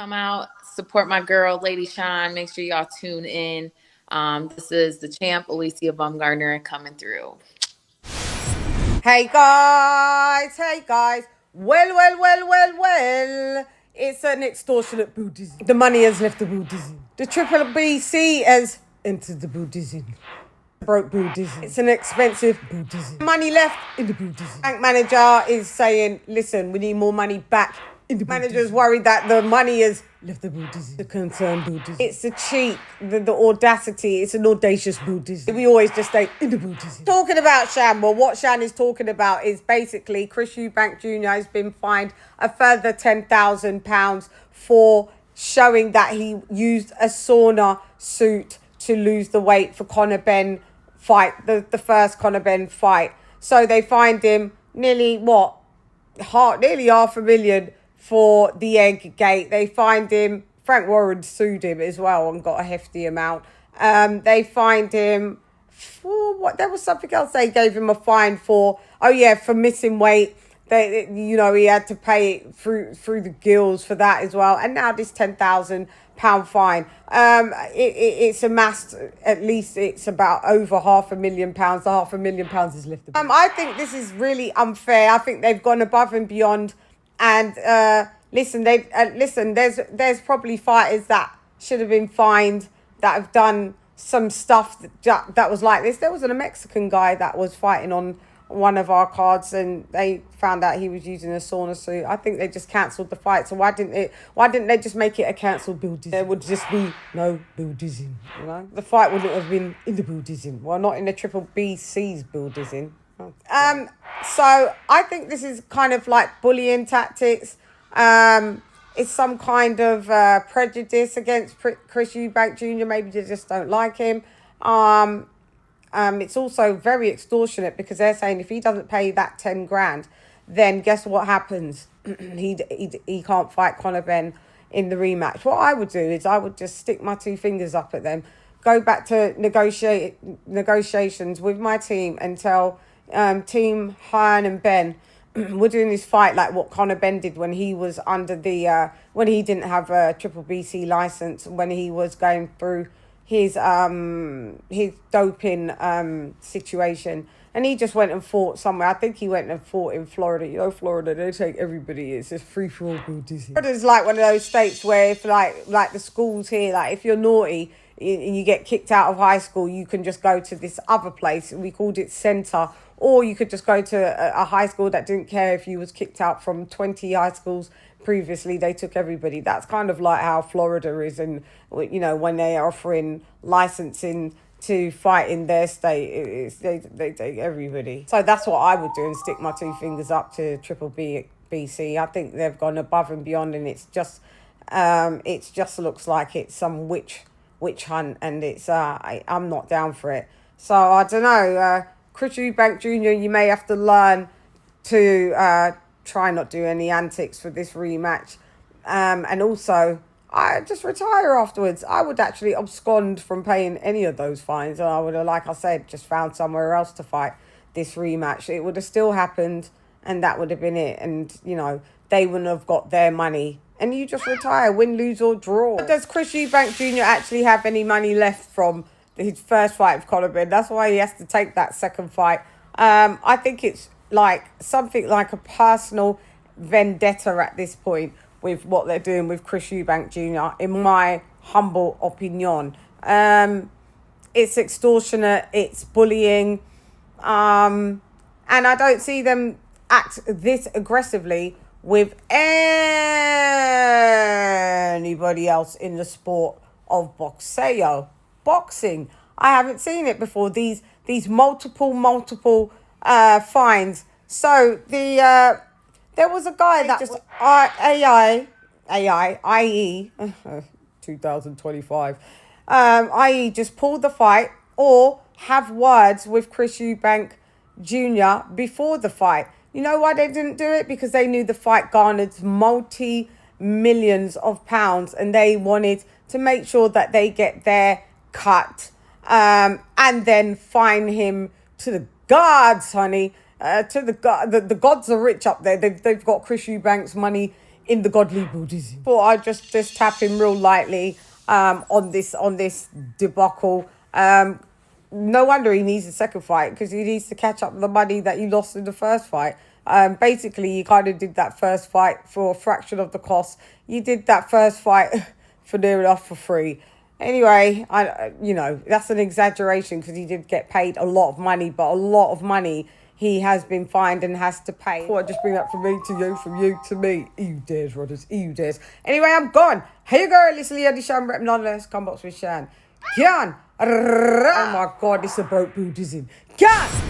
come out, support my girl, Lady Sean. Make sure y'all tune in. This is the champ, Alicia Baumgartner, coming through. Hey guys, well. It's an extortionate Buddhism. The money has left the Buddhism. The triple BC has entered the Buddhism. Broke Buddhism. It's an expensive Buddhism. Money left in the Buddhism. Bank manager is saying, listen, we need more money back in the Buddhism. Manager's worried that the money has left the Buddhism. The concerned Buddhism. It's the cheek, the audacity. It's an audacious Buddhism. We always just stay in the Buddhism. Talking about CHANN, well, what CHANN is talking about is basically Chris Eubank Jr. has been fined a further £10,000 for showing that he used a sauna suit to lose the weight for Conor Benn fight, the first Conor Benn fight. So they fined him nearly $500,000 for the egg gate. They fined him, Frank Warren sued him as well and got a hefty amount. They fined him for what? There was something else they gave him a fine for. Oh yeah, for missing weight. They, he had to pay it through the gills for that as well. And now this £10,000 fine. It's amassed, at least it's about over £500,000. The £500,000 is lifted. I think this is really unfair. I think they've gone above and beyond. And listen, there's probably fighters that should have been fined that have done some stuff that was like this. There was a Mexican guy that was fighting on one of our cards and they found out he was using a sauna suit. I think they just cancelled the fight. So why didn't they just make it a cancelled Buddhism? There would just be no Buddhism, The fight wouldn't have been in the Buddhism. Well, not in the triple BC's Buddhism. So I think this is kind of like bullying tactics. It's some kind of prejudice against Chris Eubank Jr. Maybe they just don't like him. It's also very extortionate because they're saying if he doesn't pay that 10 grand, then guess what happens? he can't fight Conor Benn in the rematch. What I would do is I would just stick my two fingers up at them, go back to negotiations with my team and tell Team CHANN and Ben, we're doing this fight like what Conor Benn did when he was under the when he didn't have a triple BC license, when he was going through his doping situation, and he just went and fought somewhere. I think he went and fought in Florida. Florida, they take everybody. It's just free for all Buddhism. Florida's like one of those states where if like the schools here, like if you're naughty and you get kicked out of high school, you can just go to this other place. We called it Centre. Or you could just go to a high school that didn't care if you was kicked out from 20 high schools previously. They took everybody. That's kind of like how Florida is. And, when they are offering licensing to fight in their state, they take everybody. So that's what I would do and stick my two fingers up to Triple BC. I think they've gone above and beyond, and it just looks like it's some witch hunt, and I'm not down for it. So I don't know. Chris Eubank Jr., you may have to learn to try not do any antics for this rematch. And also, I just retire afterwards. I would actually abscond from paying any of those fines. And I would have, like I said, just found somewhere else to fight this rematch. It would have still happened, and that would have been it. And, they wouldn't have got their money. And you just retire, win, lose, or draw. Does Chris Eubank Jr. actually have any money left from his first fight with Conor Benn? That's why he has to take that second fight. I think it's like something like a personal vendetta at this point with what they're doing with Chris Eubank Jr., in my humble opinion. It's extortionate, it's bullying, and I don't see them act this aggressively with anybody else in the sport of boxing. I haven't seen it before. These multiple fines. So there was a guy that just IE 2025. IE just pulled the fight or have words with Chris Eubank Jr. before the fight. You know why they didn't do it? Because they knew the fight garnered multi-millions of pounds, and they wanted to make sure that they get their cut, and then fine him to the gods, honey. The gods are rich up there. They've got Chris Eubank's money in the godly Buddhism. Thought I'd just tap him real lightly on this debacle. No wonder he needs a second fight, because he needs to catch up the money that he lost in the first fight. Basically, he kind of did that first fight for a fraction of the cost. You did that first fight for near enough for free. Anyway, that's an exaggeration, because he did get paid a lot of money, but a lot of money he has been fined and has to pay. I thought I'd just bring that from me to you, from you to me. You dares, Rodders, you dares. Anyway, I'm gone. Here you go, listen to the CHANN rep nonetheless. Come box with CHANN. CHANN. Oh my God, this is a broke Buddhism. CHANN.